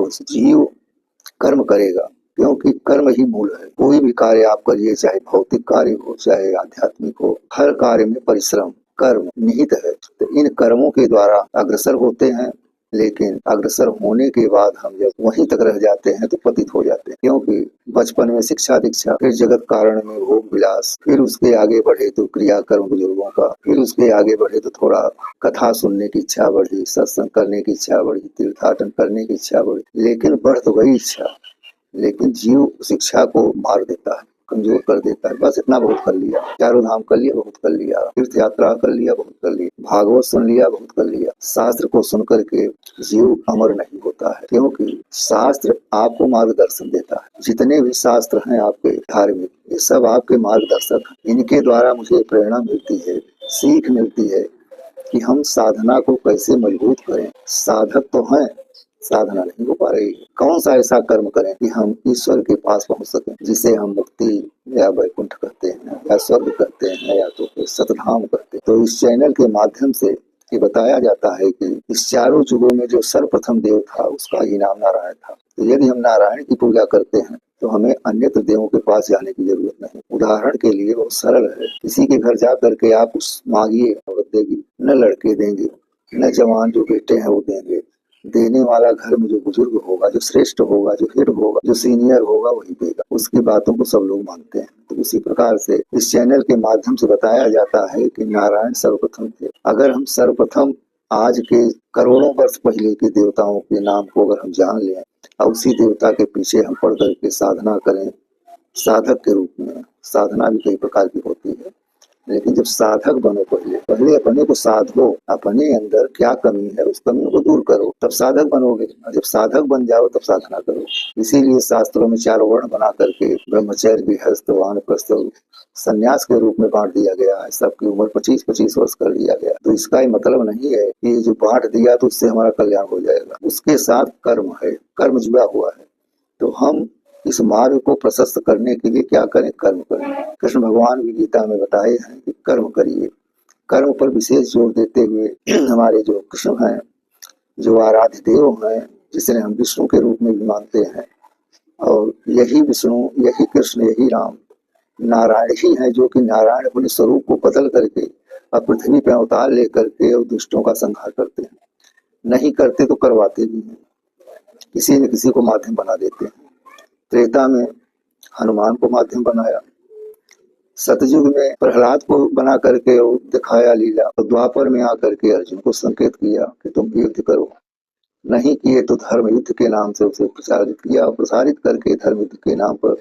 तो जीव कर्म करेगा, क्योंकि कर्म ही मूल है। कोई भी कार्य आप करिए, चाहे भौतिक कार्य हो चाहे आध्यात्मिक हो, हर कार्य में परिश्रम कर्म निहित है। तो इन कर्मों के द्वारा अग्रसर होते हैं, लेकिन अग्रसर होने के बाद हम जब वहीं तक रह जाते हैं तो पतित हो जाते हैं। क्योंकि बचपन में शिक्षा दीक्षा, फिर जगत कारण में भोग विलास, फिर उसके आगे बढ़े तो क्रियाकर्म बुजुर्गों का, फिर उसके आगे बढ़े तो थोड़ा कथा सुनने की इच्छा बढ़ी, सत्संग करने की इच्छा बढ़ी, तीर्थाटन करने की इच्छा बढ़ी, लेकिन बढ़ तो गई इच्छा, लेकिन जीव शिक्षा को मार देता है, कमजोर कर देता है। बस इतना बहुत कर लिया, चारों धाम कर लिया, बहुत कर लिया, तीर्थ यात्रा कर लिया, बहुत कर लिया, भागवत सुन लिया, बहुत कर लिया। शास्त्र को सुन करके जीव अमर नहीं होता है, क्योंकि शास्त्र आपको मार्गदर्शन देता है। जितने भी शास्त्र हैं आपके धार्मिक, ये सब आपके मार्गदर्शक हैं। इनके द्वारा मुझे प्रेरणा मिलती है, सीख मिलती है कि हम साधना को कैसे मजबूत करें। साधक तो हैं, साधना नहीं हो पा रही। कौन सा ऐसा कर्म करें कि हम ईश्वर के पास पहुंच सकें, जिसे हम मुक्ति या वैकुंठ कहते हैं, या स्वर्ग कहते हैं, या तो फिर सतधाम कहते हैं। तो इस चैनल के माध्यम से ये बताया जाता है कि इस चारों युगों में जो सर्वप्रथम देव था उसका ही नाम नारायण था। तो यदि हम नारायण की पूजा करते हैं तो हमें अन्यत्र देवों के पास जाने की जरूरत नहीं। उदाहरण के लिए बहुत सरल है, किसी के घर जा करके आप उस मांगिए, औरत देगी, न लड़के देंगे, न जवान जो बेटे हैं वो देंगे। देने वाला घर में जो बुजुर्ग होगा, जो श्रेष्ठ होगा, जो हेड होगा, जो सीनियर होगा, वही देगा। उसकी बातों को सब लोग मानते हैं। तो इसी प्रकार से इस चैनल के माध्यम से बताया जाता है कि नारायण सर्वप्रथम थे। अगर हम सर्वप्रथम आज के करोड़ों वर्ष पहले के देवताओं के नाम को अगर हम जान लें और उसी देवता के पीछे हम पढ़ करके साधना करें, साधक के रूप में, साधना भी कई प्रकार की होती है, लेकिन जब साधक बनो, पहले अपने को साधो, अपने अंदर क्या कमी है उस कमी को दूर करो, तब साधक बनोगे। और जब साधक बन जाओ तब साधना करो। इसीलिए शास्त्रों में 4 वर्ण बना करके ब्रह्मचर्य, गृहस्थ, वानप्रस्थ, संन्यास के रूप में बांट दिया गया है। सबकी उम्र 25-25 वर्ष कर दिया गया। तो इसका मतलब नहीं है कि जो बांट दिया तो उससे हमारा कल्याण हो जाएगा। उसके साथ कर्म है, कर्म जुड़ा हुआ है। तो हम इस मार्ग को प्रशस्त करने के लिए क्या करें? कर्म करें। कृष्ण भगवान भी गीता में बताए हैं कि कर्म करिए। कर्म पर विशेष जोर देते हुए हमारे जो कृष्ण हैं, जो आराध्य देव हैं, जिसे हम विष्णु के रूप में भी मानते हैं, और यही विष्णु, यही कृष्ण, यही राम नारायण ही है, जो कि नारायण अपने स्वरूप को बदल करके अब पृथ्वी पर अवतार लेकर के और दुष्टों का संहार करते हैं। नहीं करते तो करवाते भी हैं, किसी न किसी को माध्यम बना देते हैं। त्रेता में हनुमान को माध्यम बनाया, सतयुग में प्रहलाद को बना करके दिखाया लीला, और द्वापर में आकर के अर्जुन को संकेत किया कि तुम युद्ध करो। नहीं किए तो धर्म युद्ध के नाम से उसे प्रचारित किया, और प्रसारित करके धर्म युद्ध के नाम पर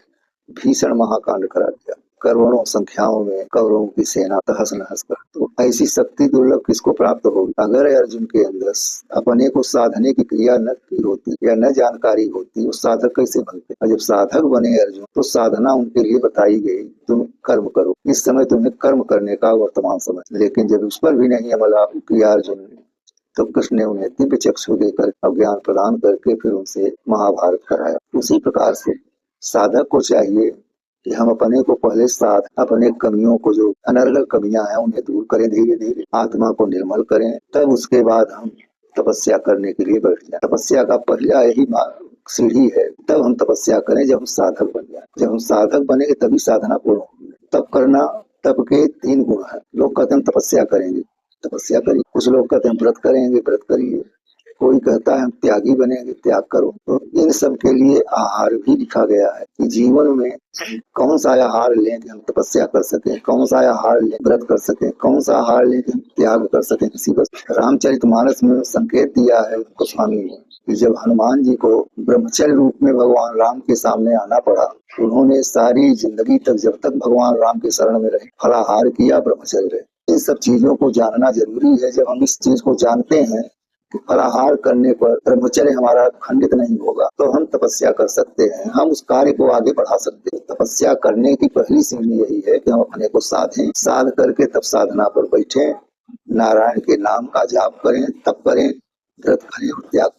भीषण महाकांड करा दिया। करोड़ों संख्याओं में कौरवों की सेना तहस नहस कर। तो ऐसी शक्ति दुर्लभ किसको प्राप्त होगी? अगर अर्जुन के अंदर अपने को साधने की क्रिया न की होती या न जानकारी होती, वो साधक कैसे बनते? और जब साधक बने अर्जुन तो साधना उनके लिए बताई गई, तुम कर्म करो। इस समय तुम्हें कर्म करने का वर्तमान समय, लेकिन जब उस पर भी नहीं अमल किया अर्जुन ने, तो कृष्ण ने उन्हें दिव्य चक्षु देकर ज्ञान प्रदान करके फिर उनसे महाभारत कराया। उसी प्रकार से साधक को चाहिए कि हम अपने को पहले साथ, अपने कमियों को, जो अनर्गल कमियां हैं, उन्हें दूर करें, धीरे धीरे आत्मा को निर्मल करें। तब उसके बाद हम तपस्या करने के लिए बैठ जाए। तपस्या का पहला यही सीढ़ी है। तब हम तपस्या करें जब हम साधक बन जाए। जब हम साधक बनेंगे तभी साधना पूर्ण होगी। तप करना, तप के 3 गुण हैं। लोग कहते हैं तपस्या करेंगे, तपस्या करिए। कुछ लोग कहते हैं व्रत करेंगे, व्रत करिए। कोई कहता है हम त्यागी बनेंगे, त्याग करो। तो इन सब के लिए आहार भी लिखा गया है कि जीवन में कौन सा आहार लें कि हम तपस्या कर सकें, कौन सा आहार लें व्रत कर सकें, कौन सा आहार लें कि हम त्याग कर सकें किसी वस्तु। रामचरितमानस में संकेत दिया है गोस्वामी ने कि जब हनुमान जी को ब्रह्मचर्य रूप में भगवान राम के सामने आना पड़ा, उन्होंने सारी जिंदगी तक, जब तक भगवान राम के शरण में रहे, फलाहार किया, ब्रह्मचर्य रहे। इन सब चीजों को जानना जरूरी है। जब हम इस चीज को जानते हैं कि फलाहार करने पर ब्रह्मचर्य हमारा खंडित नहीं होगा, तो हम तपस्या कर सकते हैं, हम उस कार्य को आगे बढ़ा सकते हैं। तपस्या करने की पहली सीढ़ी यही है कि हम अपने को साधें, साध करके तब साधना पर बैठें, नारायण के नाम का जाप करें, तप करें, व्रत करें और त्याग करें।